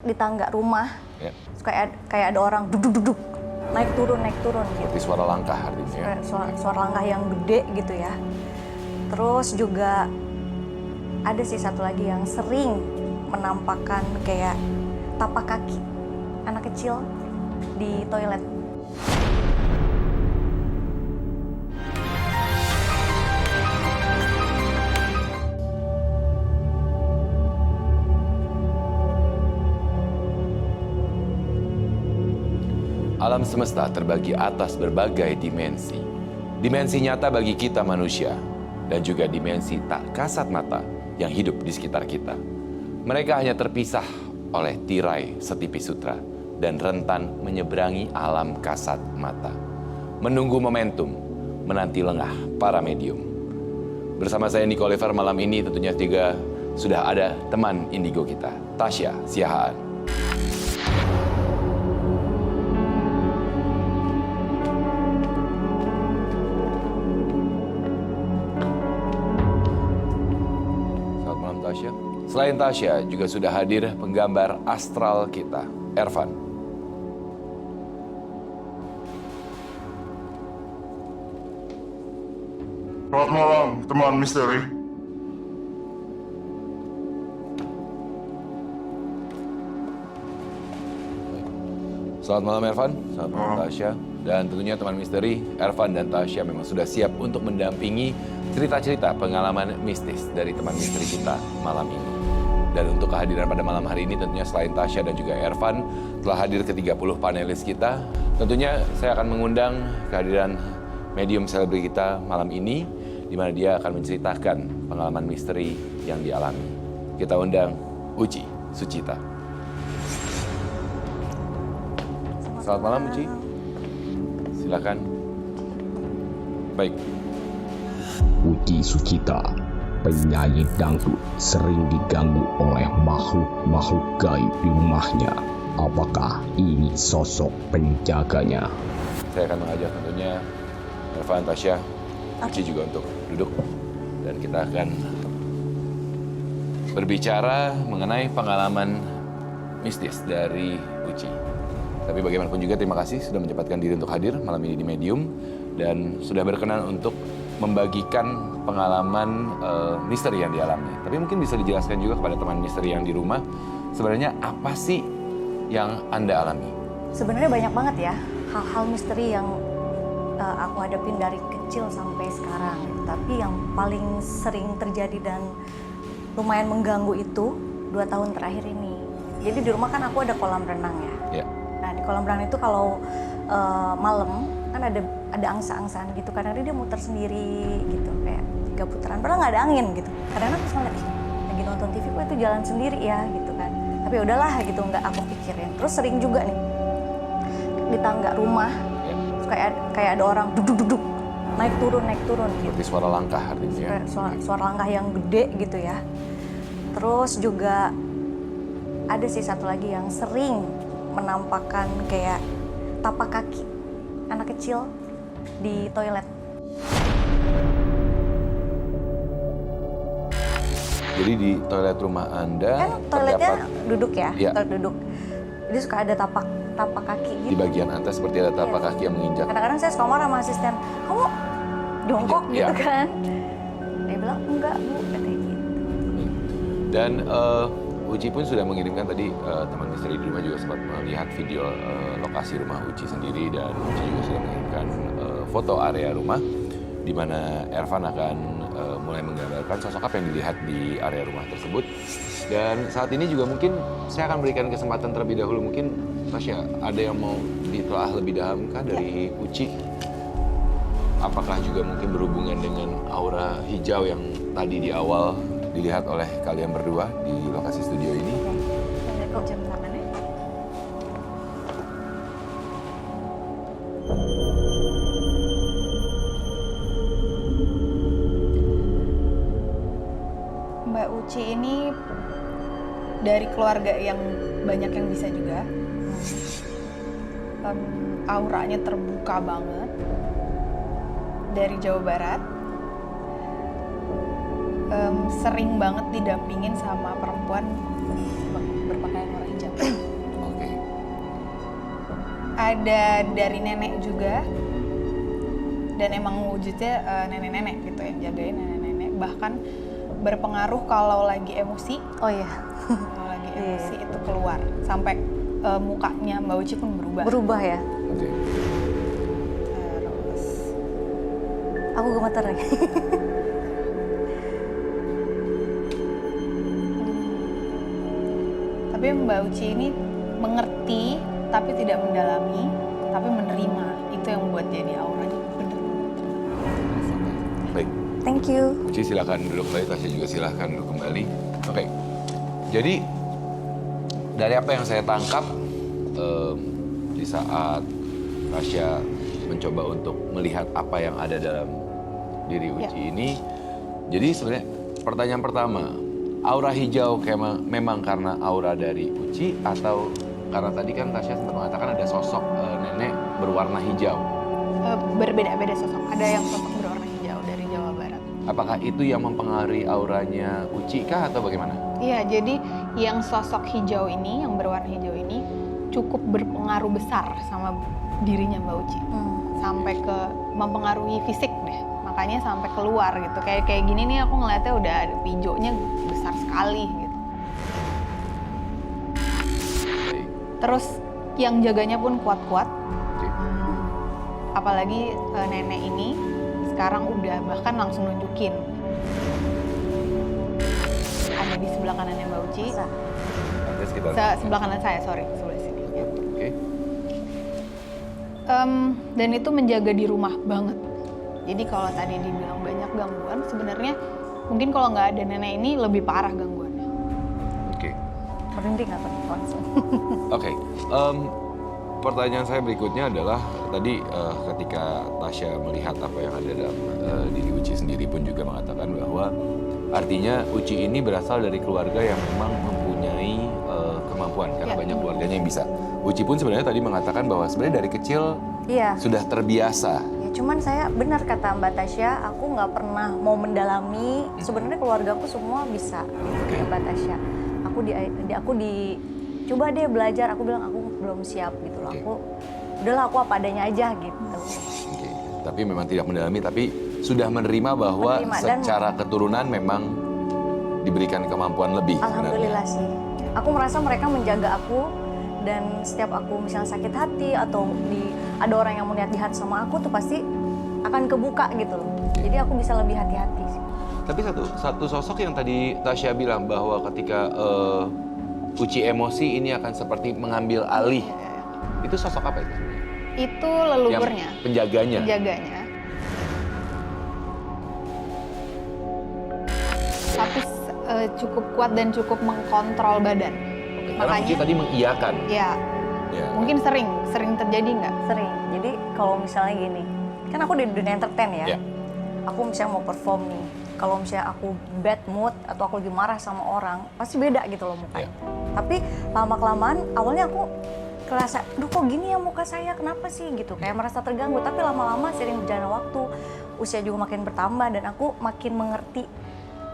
di tangga rumah, Ya. kayak ada orang duduk-duduk, naik turun gitu. Seperti suara langkah artinya ya. Suara langkah yang gede gitu ya. Terus juga ada sih satu lagi yang sering menampakkan kayak tapak kaki anak kecil di toilet. Alam semesta terbagi atas berbagai dimensi. Dimensi nyata bagi kita manusia, dan juga dimensi tak kasat mata yang hidup di sekitar kita. Mereka hanya terpisah oleh tirai setipis sutra dan rentan menyeberangi alam kasat mata. Menunggu momentum, menanti lengah para medium. Bersama saya Niko Oliver malam ini tentunya juga sudah ada teman indigo kita, Tasya Siahaan. Tasya. Selain Tasya, juga sudah hadir penggambar astral kita, Ervan. Selamat malam, teman misteri. Selamat malam Ervan, selamat malam Tasya. Dan tentunya teman misteri, Ervan dan Tasya memang sudah siap untuk mendampingi cerita-cerita pengalaman mistis dari teman misteri kita malam ini. Dan untuk kehadiran pada malam hari ini tentunya selain Tasya dan juga Ervan, telah hadir ke-30 panelis kita. Tentunya saya akan mengundang kehadiran medium selebriti kita malam ini, di mana dia akan menceritakan pengalaman misteri yang dialami. Kita undang Uci Sucita. Selamat malam Uci. Silakan. Baik. Uci Sucita, penyanyi dangdut, sering diganggu oleh makhluk-makhluk gaib di rumahnya. Apakah ini sosok penjaganya? Saya akan mengajak tentunya Ervan, Tasya, Uci juga untuk duduk. Dan kita akan berbicara mengenai pengalaman mistis dari Uci. Tapi bagaimanapun juga terima kasih sudah menyempatkan diri untuk hadir malam ini di Medium. Dan sudah berkenan untuk membagikan pengalaman misteri yang dialami. Tapi mungkin bisa dijelaskan juga kepada teman misteri yang di rumah, sebenarnya apa sih yang Anda alami? Sebenarnya banyak banget ya hal-hal misteri yang aku hadapin dari kecil sampai sekarang. Tapi yang paling sering terjadi dan lumayan mengganggu itu 2 tahun terakhir ini. Jadi di rumah kan aku ada kolam renang ya. Nah di kolam renang itu kalau malam kan ada angsa-angsaan gitu. Kadang-kadang dia muter sendiri gitu, kayak 3 putaran. Padahal nggak ada angin gitu. Kadang-kadang pas ngeliat, lagi nonton TV kok itu jalan sendiri ya gitu kan. Tapi udahlah gitu, nggak aku pikirin. Terus sering juga nih di tangga rumah, kayak ada orang duduk-duduk, naik turun gitu. Seperti suara langkah artinya ya. Suara langkah yang gede gitu ya. Terus juga ada sih satu lagi yang sering menampakkan kayak tapak kaki anak kecil di toilet. Jadi di toilet rumah Anda Kan toiletnya terdapat duduk ya, Ya. toilet duduk. Jadi suka ada tapak kaki gitu. di bagian atas seperti ada tapak Iya. kaki yang menginjak. Kadang-kadang saya suka marah sama asisten, kamu jongkok Iya. gitu kan. Dia bilang, enggak bu, kayak gitu. Dan Uci pun sudah mengirimkan tadi, teman misteri di rumah juga sempat melihat video lokasi rumah Uci sendiri, dan Uci juga sudah mengirimkan foto area rumah di mana Ervan akan mulai menggambarkan sosok apa yang dilihat di area rumah tersebut. Dan saat ini juga mungkin saya akan berikan kesempatan terlebih dahulu, mungkin Tasya ada yang mau ditelaah lebih dalam kah dari Uci? Apakah juga mungkin berhubungan dengan aura hijau yang tadi di awal dilihat oleh kalian berdua di lokasi studio ini? Kok jam tangannya? Mbak Uci ini dari keluarga yang banyak yang bisa juga. Auranya terbuka banget. Dari Jawa Barat. Sering banget didampingin sama perempuan berpakaian warna hijau. ada dari nenek juga, dan emang wujudnya nenek-nenek gitu yang jagain nenek-nenek. Bahkan berpengaruh kalau lagi emosi, Oh iya, kalau lagi emosi itu keluar sampai mukanya Mbak Uci pun berubah. berubah ya. Oke. Terus Aku gemeter ya. tapi Mbak Uci ini mengerti tapi tidak mendalami, tapi menerima. Itu yang membuat jadi auranya bener-bener. Baik. Thank you. Uci silakan duduk kembali, Tasya juga silakan duduk kembali. Oke, jadi dari apa yang saya tangkap di saat Tasya mencoba untuk melihat apa yang ada dalam diri Uci ini, jadi sebenarnya pertanyaan pertama, aura hijau memang karena aura dari Uci atau karena tadi kan Tasya sempat mengatakan ada sosok nenek berwarna hijau. Berbeda-beda sosok. Ada yang sosok berwarna hijau dari Jawa Barat. Apakah itu yang mempengaruhi auranya Uci kah atau bagaimana? Iya, jadi yang sosok hijau ini, yang berwarna hijau ini cukup berpengaruh besar sama dirinya Mbak Uci. Sampai ke mempengaruhi fisik deh. Makanya sampai keluar gitu. Kayak gini nih aku ngeliatnya udah ada hijaunya besar sekali gitu. Baik. Terus yang jaganya pun kuat-kuat. Oke. Apalagi nenek ini sekarang udah bahkan langsung nunjukin. Ada di sebelah kanannya Mbak Uci. Ada sekitar. Sebelah kanan saya, sorry, sebelah sini. Ya. Oke. Dan itu menjaga di rumah banget. Jadi kalau tadi dibilang banyak gangguan, sebenarnya mungkin kalau nggak ada nenek ini lebih parah gangguannya. Oke. Merinding aku nih langsung. Oke. Pertanyaan saya berikutnya adalah tadi ketika Tasya melihat apa yang ada dalam diri Uci sendiri pun juga mengatakan bahwa artinya Uci ini berasal dari keluarga yang memang mempunyai kemampuan karena Ya. banyak keluarganya yang bisa. Uci pun sebenarnya tadi mengatakan bahwa sebenarnya dari kecil Iya. sudah terbiasa. Ya, cuman saya benar kata Mbak Tasya, aku nggak pernah mau mendalami. Sebenarnya keluargaku semua bisa, Oke. ya, Mbak Tasya. Aku coba deh belajar. Aku bilang aku belum siap gitu loh. Oke. Udahlah aku apa adanya aja gitu. Oke. Tapi memang tidak mendalami, tapi sudah menerima bahwa Menerima dan- secara keturunan memang diberikan kemampuan lebih. Alhamdulillah sih. Aku merasa mereka menjaga aku dan setiap aku misalnya sakit hati atau ada orang yang mau lihat jahat sama aku tuh pasti akan kebuka gitu loh. Jadi aku bisa lebih hati-hati sih. Tapi satu sosok yang tadi Tasya bilang bahwa ketika Uci emosi ini akan seperti mengambil alih. Itu sosok apa itu sebenarnya? Itu leluhurnya, Yang penjaganya. penjaganya. Tapi cukup kuat dan cukup mengkontrol badan. Oke, karena Uci tadi mengiyakan. Ya, Ya. mungkin sering terjadi nggak? Sering. Jadi kalau misalnya gini, kan aku di dunia entertain ya. Ya. Aku misalnya mau perform nih. Kalau misalnya aku bad mood atau aku lagi marah sama orang, pasti beda gitu loh mukanya. Ya. Tapi lama-kelamaan awalnya aku kerasa, duh kok gini ya muka saya, kenapa sih gitu. Kayak merasa terganggu, tapi lama-lama sering berjalan waktu, usia juga makin bertambah dan aku makin mengerti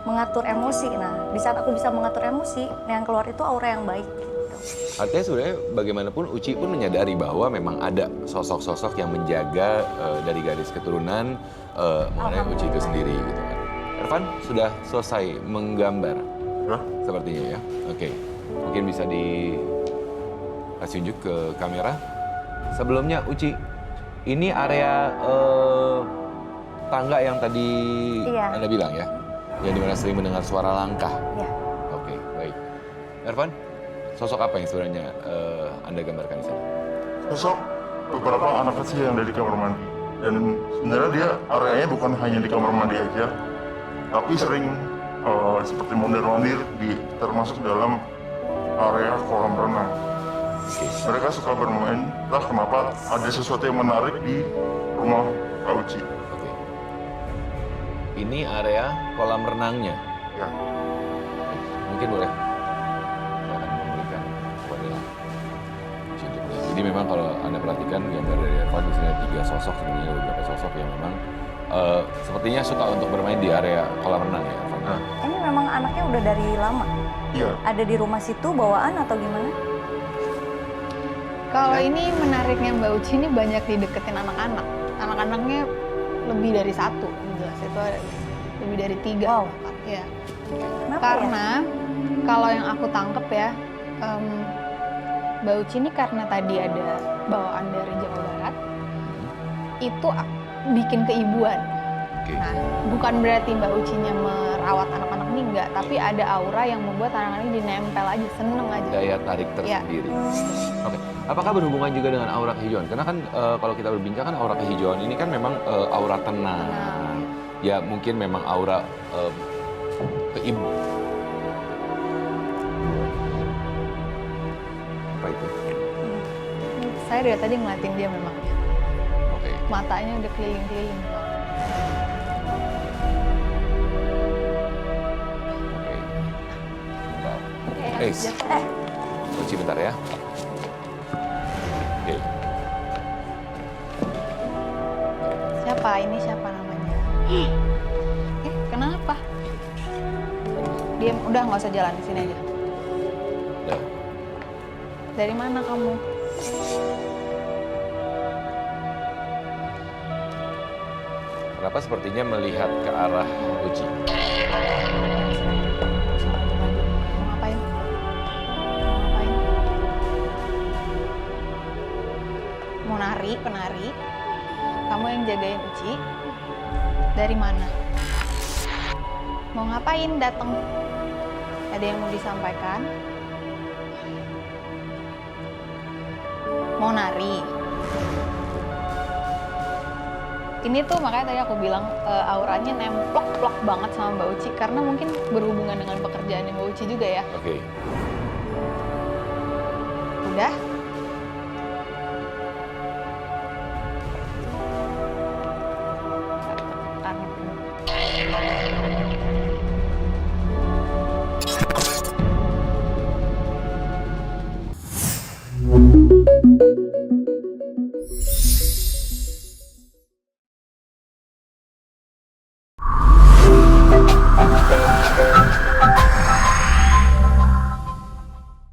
mengatur emosi. Nah, di saat aku bisa mengatur emosi, yang keluar itu aura yang baik gitu. Artinya sebenarnya bagaimanapun Uci pun menyadari bahwa memang ada sosok-sosok yang menjaga dari garis keturunan mengenai Uci itu sendiri gitu kan. Irfan sudah selesai menggambar Ya. sepertinya ya. Oke. Mungkin bisa dikasih unjuk ke kamera. Sebelumnya Uci, ini area tangga yang tadi Iya. Anda bilang ya. Yang dimana sering mendengar suara langkah. Ya. Oke, baik. Irfan, sosok apa yang sebenarnya Anda gambarkan di sana? Sosok beberapa anak kecil yang ada di kamar mandi. Dan sebenarnya dia areanya bukan hanya di kamar mandi aja, tapi sering seperti mondar-mandir termasuk dalam area kolam renang. Oke. Mereka suka bermain, entah kenapa ada sesuatu yang menarik di rumah Kak Uci. Oke. Ini area kolam renangnya. Ya. Mungkin boleh. Saya akan memberikan kepada Uci untuk melihat. Jadi memang kalau Anda perhatikan gambar dari Irfan di sini ada 3 sosok, sebenarnya ada beberapa sosok yang memang sepertinya suka untuk bermain di area kolam renang ya, Irfan. Nah, Ini memang anaknya udah dari lama. iya. Ada di rumah situ bawaan atau gimana? Kalau ini menariknya Mbak Uci ini banyak dideketin anak-anak. Anak-anaknya lebih dari satu, jelas itu ada lebih dari 3 Wow. bahkan. Ya. Kenapa Karena kalau yang aku tangkep ya, Mbak Uci ini karena tadi ada bawaan dari Jawa Barat, itu bikin keibuan. Oke. Nah, bukan berarti Mbak Ucinya merawat anak-anak ini enggak, tapi ada aura yang membuat anak-anak ini dinempel aja, seneng aja. Daya tarik Ya. tersendiri. Oke. Apakah berhubungan juga dengan aura kehijauan? Karena kan kalau kita berbincang kan aura kehijauan ini kan memang aura tenang. Ya mungkin memang aura keibu. Apa itu? Saya dari tadi ngeliatin dia memang. Oke. Matanya udah keliling-keliling. Oke. Bentar. Oke, Kunci bentar ya. Oke. siapa? Ini siapa namanya? Kenapa? Diam, udah nggak usah jalan di sini aja. Ya. Dari mana kamu? Kenapa sepertinya melihat ke arah Uci? Mau ngapain? Mau ngapain? Mau nari, penari. Kamu yang jagain Uci. Dari mana? Mau ngapain datang? Ada yang mau disampaikan? Mau nari? Ini tuh makanya tadi aku bilang auranya nemplok-plok banget sama Mbak Uci karena mungkin berhubungan dengan pekerjaannya Mbak Uci juga ya. Oke. Udah,